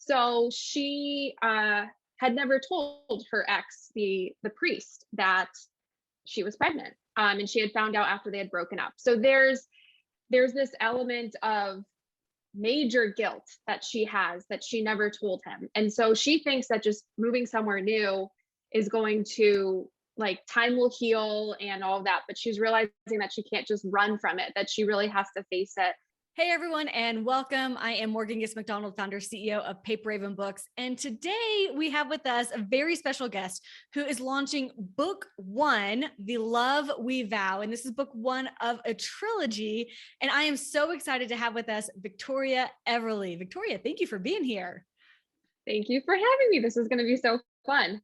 So she had never told her ex, the priest, that she was pregnant. And she had found out after they had broken up. So there's this element of major guilt that she has that she never told him. And so she thinks that just moving somewhere new is going to, like, time will heal and all of that, but she's realizing that she can't just run from it, that she really has to face it. Hey everyone, and welcome. I am Morgan Gist McDonald, founder, CEO of Paper Raven Books. And today we have with us a very special guest who is launching book one, The Love We Vow. And this is book one of a trilogy. And I am so excited to have with us Victoria Everly. Victoria, thank you for being here. Thank you for having me. This is going to be so fun.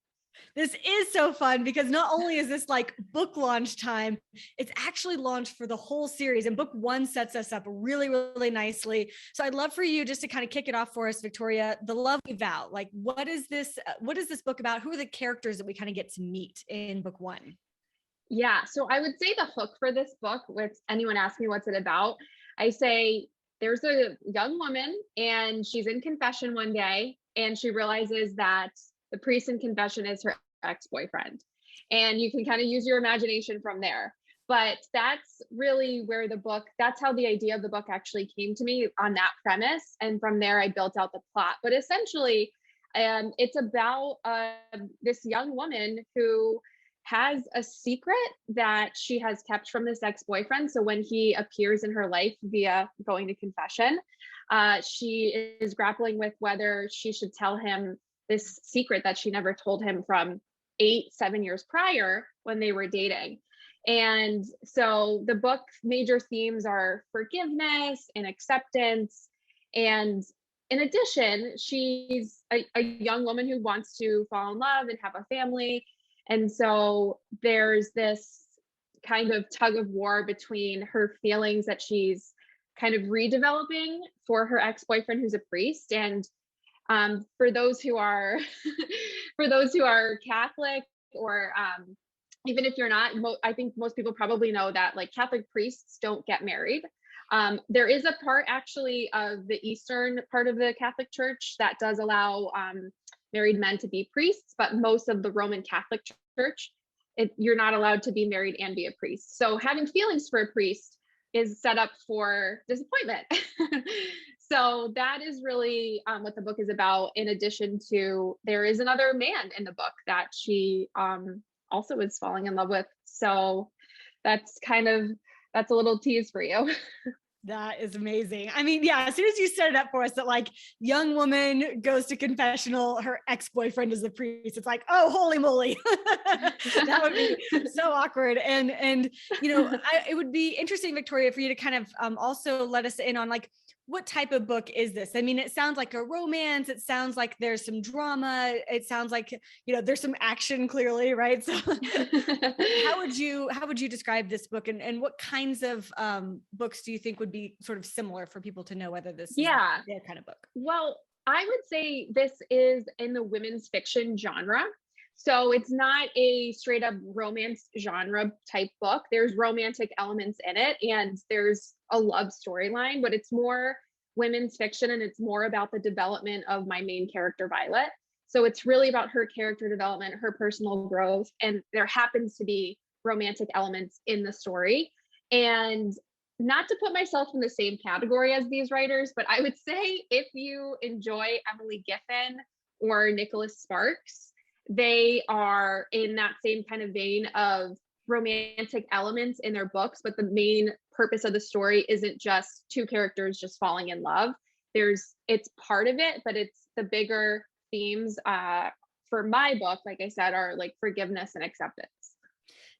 This is so fun because not only is this like book launch time, it's actually launched for the whole series, and book one sets us up really, really nicely. So I'd love for you just to kind of kick it off for us, Victoria. The Love We Vow, like what is this book about? Who are the characters that we kind of get to meet in book one? Yeah, so I would say the hook for this book, with anyone asking me what's it about, I say there's a young woman and she's in confession one day and she realizes that the priest in confession is her ex-boyfriend. And you can kind of use your imagination from there. But that's really where that's how the idea of the book actually came to me, on that premise. And from there, I built out the plot. But essentially, it's about this young woman who has a secret that she has kept from this ex-boyfriend. So when he appears in her life via going to confession, she is grappling with whether she should tell him this secret that she never told him from 7 years prior when they were dating. And so the book's major themes are forgiveness and acceptance. And in addition, she's a young woman who wants to fall in love and have a family. And so there's this kind of tug of war between her feelings that she's kind of redeveloping for her ex-boyfriend, who's a priest. And for those who are Catholic, or even if you're not, I think most people probably know that, like, Catholic priests don't get married. There is a part actually of the Eastern part of the Catholic Church that does allow married men to be priests, but most of the Roman Catholic Church, you're not allowed to be married and be a priest. So having feelings for a priest is set up for disappointment. So that is really what the book is about. In addition to, there is another man in the book that she also is falling in love with. So that's a little tease for you. That is amazing. I mean, yeah, as soon as you set it up for us that, like, young woman goes to confessional, her ex-boyfriend is the priest, it's like, oh, holy moly. That would be so awkward. And it would be interesting, Victoria, for you to kind of also let us in on, like, what type of book is this? I mean, it sounds like a romance. It sounds like there's some drama. It sounds like, there's some action, clearly, right? So how would you describe this book, and what kinds of books do you think would be sort of similar for people to know whether this is their kind of book? Well, I would say this is in the women's fiction genre. So it's not a straight up romance genre type book. There's romantic elements in it and there's a love storyline, but it's more women's fiction, and it's more about the development of my main character, Violet. So it's really about her character development, her personal growth, and there happens to be romantic elements in the story. And not to put myself in the same category as these writers, but I would say if you enjoy Emily Giffin or Nicholas Sparks, they are in that same kind of vein of romantic elements in their books, but the main purpose of the story isn't just two characters just falling in love. It's part of it, but it's the bigger themes for my book, like I said, are like forgiveness and acceptance.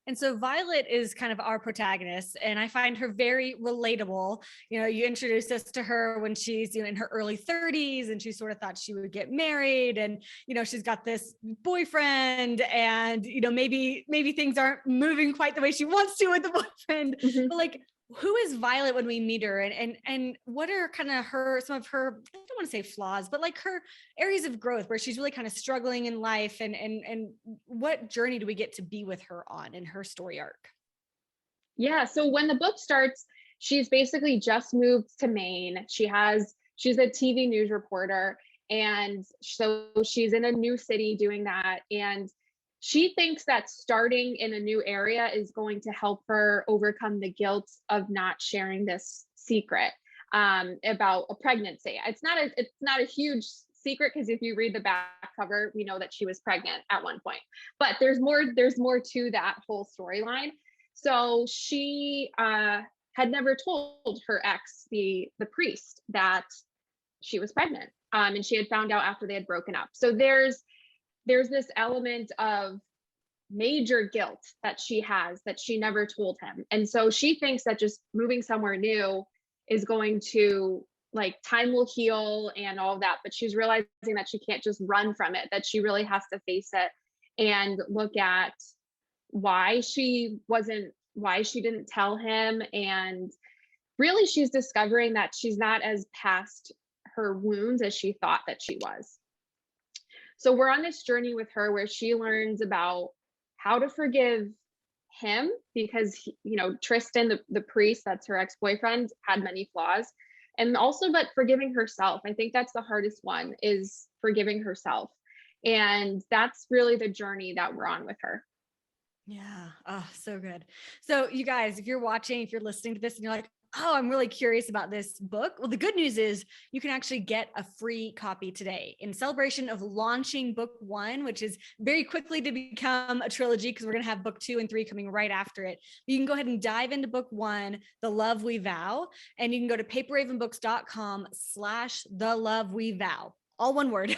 And so Violet is kind of our protagonist, and I find her very relatable. You introduced us to her when she's in her early 30s, and she sort of thought she would get married, and she's got this boyfriend, and maybe things aren't moving quite the way she wants to with the boyfriend. Mm-hmm. But, like, who is Violet when we meet her, and what are kind of some of her, I don't want to say flaws, but like her areas of growth where she's really kind of struggling in life, and what journey do we get to be with her on in her story arc? Yeah, so when the book starts, she's basically just moved to Maine. She's a TV news reporter, And so she's in a new city doing that. And she thinks that starting in a new area is going to help her overcome the guilt of not sharing this secret about a pregnancy. It's not a huge secret, because if you read the back cover, we know that she was pregnant at one point. But there's more to that whole storyline. So she had never told her ex, the priest, that she was pregnant. And she had found out after they had broken up. So there's this element of major guilt that she has that she never told him. And so she thinks that just moving somewhere new is going to, like, time will heal and all of that. But she's realizing that she can't just run from it, that she really has to face it and look at why she didn't tell him. And really, she's discovering that she's not as past her wounds as she thought that she was. So we're on this journey with her where she learns about how to forgive him, because Tristan, the priest, that's her ex-boyfriend, had many flaws. And also, but forgiving herself. I think that's the hardest one, is forgiving herself. And that's really the journey that we're on with her. Yeah. Oh, so good. So you guys, if you're watching, if you're listening to this and you're like, oh, I'm really curious about this book. Well, the good news is you can actually get a free copy today in celebration of launching book 1, which is very quickly to become a trilogy, because we're going to have book 2 and 3 coming right after it. You can go ahead and dive into book 1, The Love We Vow, and you can go to paperravenbooks.com/The Love We Vow. All one word.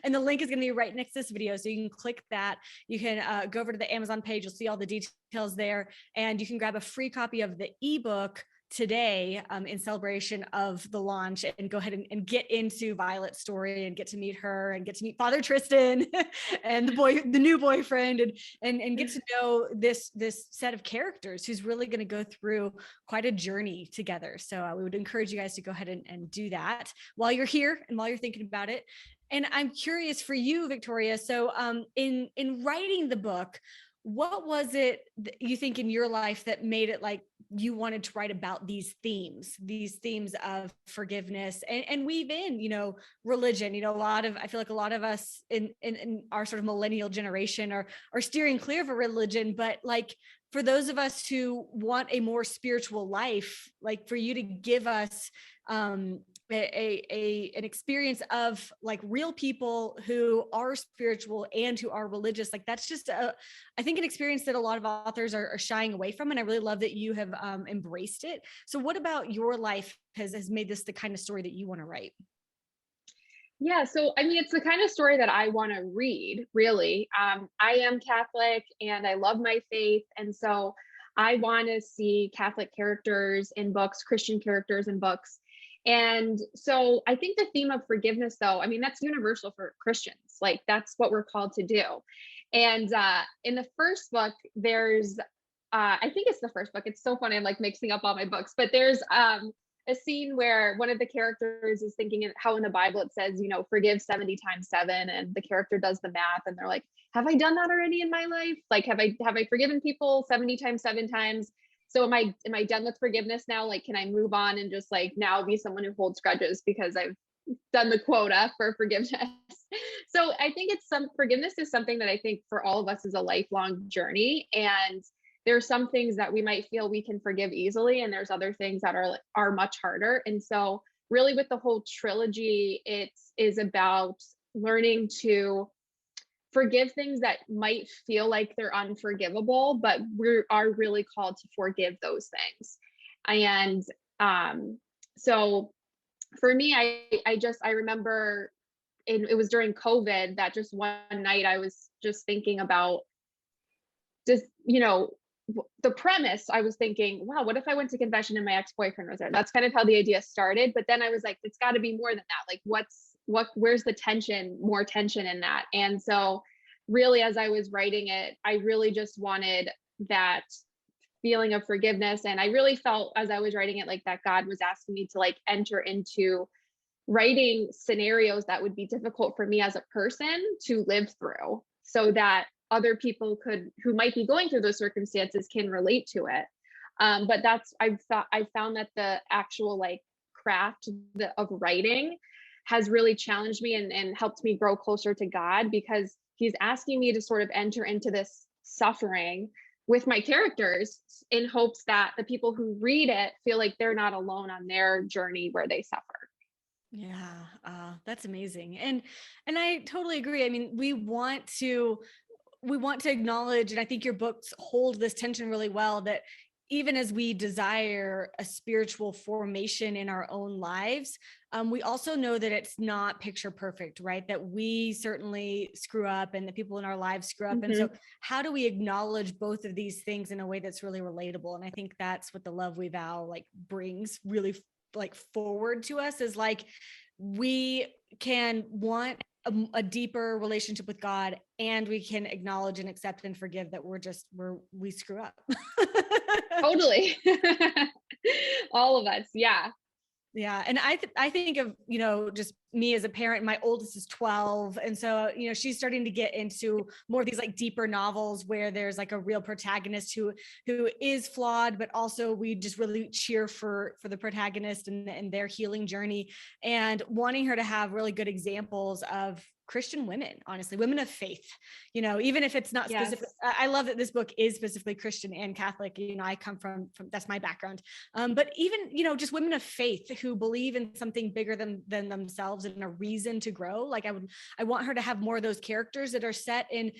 And the link is going to be right next to this video. So you can click that. You can go over to the Amazon page. You'll see all the details there, and you can grab a free copy of the ebook today in celebration of the launch, and go ahead and get into Violet's story and get to meet her and get to meet Father Tristan and the new boyfriend, and get to know this set of characters who's really going to go through quite a journey together. So we would encourage you guys to go ahead and do that while you're here and while you're thinking about it. And I'm curious for you, Victoria. So in writing the book, what was it that you think in your life that made it like you wanted to write about these themes of forgiveness and weave in, religion? I feel like a lot of us in our sort of millennial generation are steering clear of a religion, but like for those of us who want a more spiritual life, like for you to give us an experience of like real people who are spiritual and who are religious, like that's just I think an experience that a lot of authors are shying away from, and I really love that you have embraced it. So what about your life has made this the kind of story that you want to write? Yeah, so I mean, it's the kind of story that I want to read, really. I am Catholic and I love my faith, and so I want to see Catholic characters in books, Christian characters in books. And so I think the theme of forgiveness, though, I mean, that's universal for Christians. Like, that's what we're called to do. And in the first book, there's, I think it's the first book. It's so funny. I'm like mixing up all my books, but there's a scene where one of the characters is thinking how in the Bible it says, forgive 70 times 7. And the character does the math and they're like, have I done that already in my life? Like, have I forgiven people 70 times, 7 times? So am I done with forgiveness now? Like, can I move on and just like now be someone who holds grudges because I've done the quota for forgiveness? So I think forgiveness is something that I think for all of us is a lifelong journey. And there are some things that we might feel we can forgive easily, and there's other things that are much harder. And so really with the whole trilogy, it is about learning to forgive things that might feel like they're unforgivable, but we are really called to forgive those things. And so for me, I remember it was during COVID that just one night I was just thinking about just, the premise. I was thinking, wow, what if I went to confession and my ex-boyfriend was there? That's kind of how the idea started. But then I was like, it's got to be more than that. Like, where's the tension, more tension in that? And so really, as I was writing it, I really just wanted that feeling of forgiveness. And I really felt as I was writing it, like that God was asking me to like enter into writing scenarios that would be difficult for me as a person to live through, so that other people who might be going through those circumstances can relate to it. But I found that the actual like craft of writing has really challenged me and helped me grow closer to God, because he's asking me to sort of enter into this suffering with my characters in hopes that the people who read it feel like they're not alone on their journey where they suffer. Yeah, that's amazing. And I totally agree. I mean, we want to acknowledge, and I think your books hold this tension really well, that even as we desire a spiritual formation in our own lives, we also know that it's not picture perfect, right? That we certainly screw up and the people in our lives screw up. And so how do we acknowledge both of these things in a way that's really relatable? And I think that's what the Love We Vow like brings really like forward to us, is like, we can want a deeper relationship with God, and we can acknowledge and accept and forgive that we screw up. Totally. All of us. Yeah. Yeah. And I think of, just me as a parent. My oldest is 12. And so, she's starting to get into more of these like deeper novels where there's like a real protagonist who is flawed, but also we just really cheer for the protagonist and their healing journey, and wanting her to have really good examples of Christian women, honestly, women of faith, even if it's not specific. I love that this book is specifically Christian and Catholic. I come from that's my background. But even, just women of faith who believe in something bigger than themselves and a reason to grow. Like I want her to have more of those characters that are set in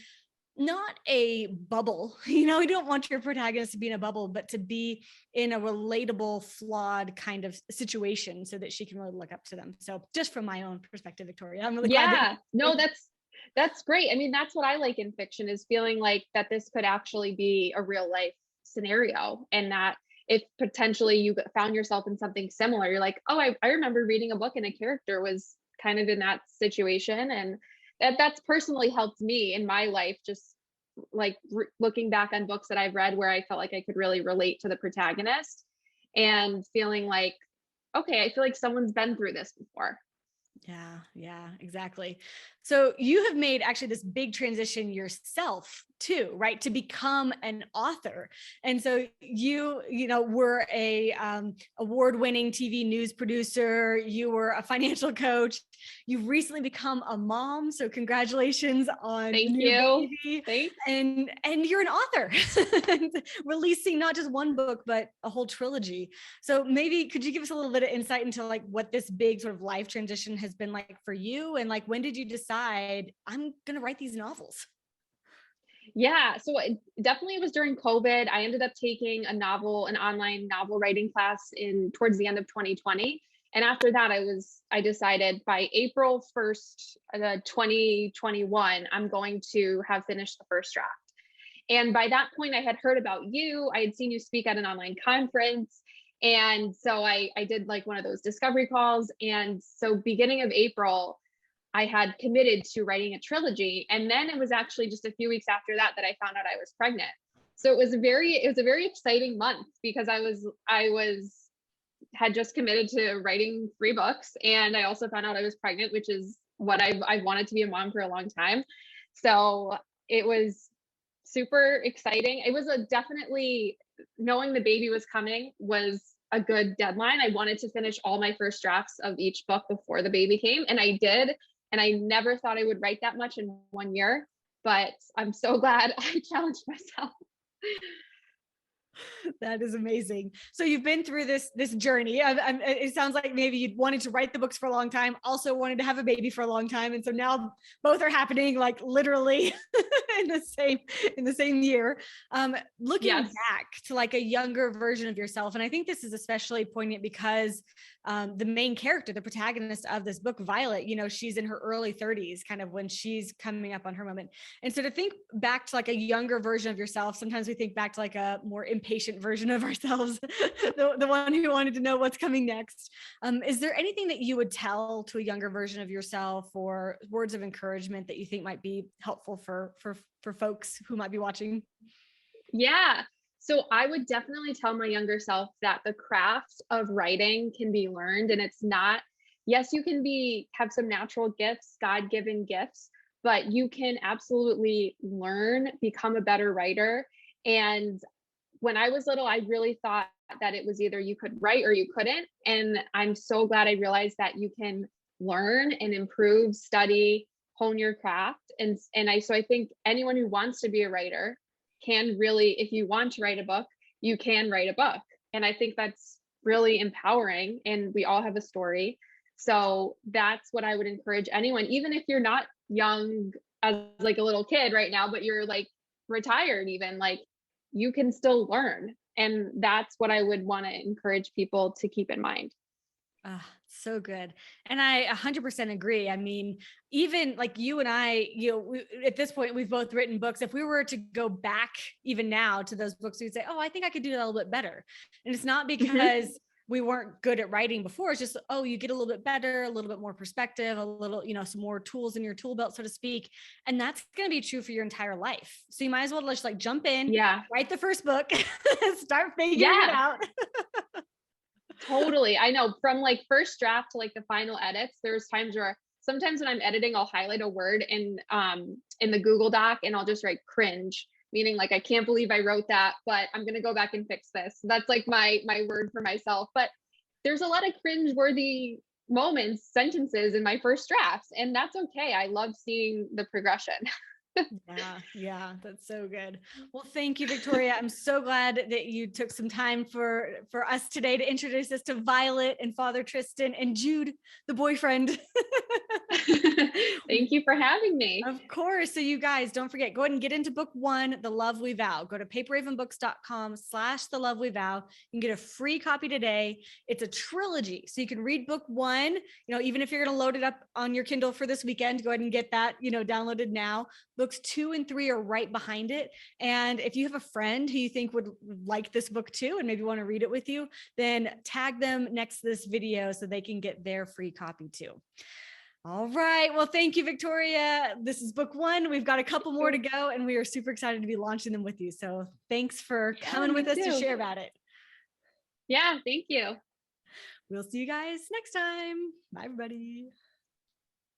not a bubble. We don't want your protagonist to be in a bubble, but to be in a relatable, flawed kind of situation so that she can really look up to them. So just from my own perspective, Victoria, I'm really glad. Yeah, no, that's great. I mean, that's what I like in fiction, is feeling like that this could actually be a real life scenario, and that if potentially you found yourself in something similar, you're like, oh, I remember reading a book and a character was kind of in that situation. And that's personally helped me in my life, just like looking back on books that I've read where I felt like I could really relate to the protagonist, and feeling like, okay, I feel like someone's been through this before. Yeah, exactly. So you have made actually this big transition yourself too, right? To become an author. And so you were a award-winning TV news producer. You were a financial coach. You've recently become a mom. So congratulations on Thank new you. baby. Thanks. And you're an author, releasing not just one book, but a whole trilogy. So maybe could you give us a little bit of insight into like what this big sort of life transition has been like for you? And like, when did you decide I'm going to write these novels? Yeah, so it definitely was during COVID. I ended up taking an online novel writing class towards the end of 2020. And after that, I decided by April 1st, 2021, I'm going to have finished the first draft. And by that point, I had heard about you. I had seen you speak at an online conference. And so I did like one of those discovery calls. And so beginning of April, I had committed to writing a trilogy. And then it was actually just a few weeks after that I found out I was pregnant. So it was a very exciting month, because I had just committed to writing 3 books. And I also found out I was pregnant, which is what I've wanted to be a mom for a long time. So it was super exciting. It was definitely, knowing the baby was coming was a good deadline. I wanted to finish all my first drafts of each book before the baby came, and I did. And I never thought I would write that much in 1 year, but I'm so glad I challenged myself. That is amazing. So you've been through this journey. It sounds like maybe you'd wanted to write the books for a long time, also wanted to have a baby for a long time, and so now both are happening like literally in the same year. Looking back to like a younger version of yourself, and I think this is especially poignant because the main character, the protagonist of this book, Violet, she's in her early 30s, kind of when she's coming up on her moment. And so to think back to like a younger version of yourself, sometimes we think back to like a more impatient version of ourselves, the one who wanted to know what's coming next. Is there anything that you would tell to a younger version of yourself, or words of encouragement that you think might be helpful for folks who might be watching? Yeah. So I would definitely tell my younger self that the craft of writing can be learned, and it's not, yes, you can have some natural gifts, God-given gifts, but you can absolutely learn, become a better writer. And when I was little, I really thought that it was either you could write or you couldn't. And I'm so glad I realized that you can learn and improve, study, hone your craft. So I think anyone who wants to be a writer can really, if you want to write a book, you can write a book. And I think that's really empowering, and we all have a story. So that's what I would encourage anyone, even if you're not young as like a little kid right now, but you're like retired, even, like, you can still learn. And that's what I would want to encourage people to keep in mind. So good. And I 100% agree. I mean, even like you and I, at this point, we've both written books. If we were to go back even now to those books, we'd say, oh, I think I could do that a little bit better. And it's not because we weren't good at writing before. It's just, oh, you get a little bit better, a little bit more perspective, a little, some more tools in your tool belt, so to speak. And that's going to be true for your entire life. So you might as well just like jump in, write the first book, start figuring it out. Totally. I know, from like first draft to like the final edits, there's times where sometimes when I'm editing, I'll highlight a word in the Google Doc and I'll just write cringe, meaning like, I can't believe I wrote that, but I'm going to go back and fix this. So that's like my word for myself. But there's a lot of cringe-worthy moments, sentences in my first drafts, and that's okay. I love seeing the progression. Yeah, that's so good. Well, thank you, Victoria. I'm so glad that you took some time for us today to introduce us to Violet and Father Tristan and Jude, the boyfriend. Thank you for having me. Of course. So you guys, don't forget, go ahead and get into book 1, The Love We Vow. Go to paperhavenbooks.com/The Love We Vow. You can get a free copy today. It's a trilogy. So you can read book 1, even if you're going to load it up on your Kindle for this weekend, go ahead and get that, downloaded now. Books 2 and 3 are right behind it. And if you have a friend who you think would like this book too, and maybe want to read it with you, then tag them next to this video so they can get their free copy too. All right. Well, thank you, Victoria. This is book 1. We've got a couple more to go, and we are super excited to be launching them with you. So thanks for coming with us to share about it. Yeah, thank you. We'll see you guys next time. Bye, everybody.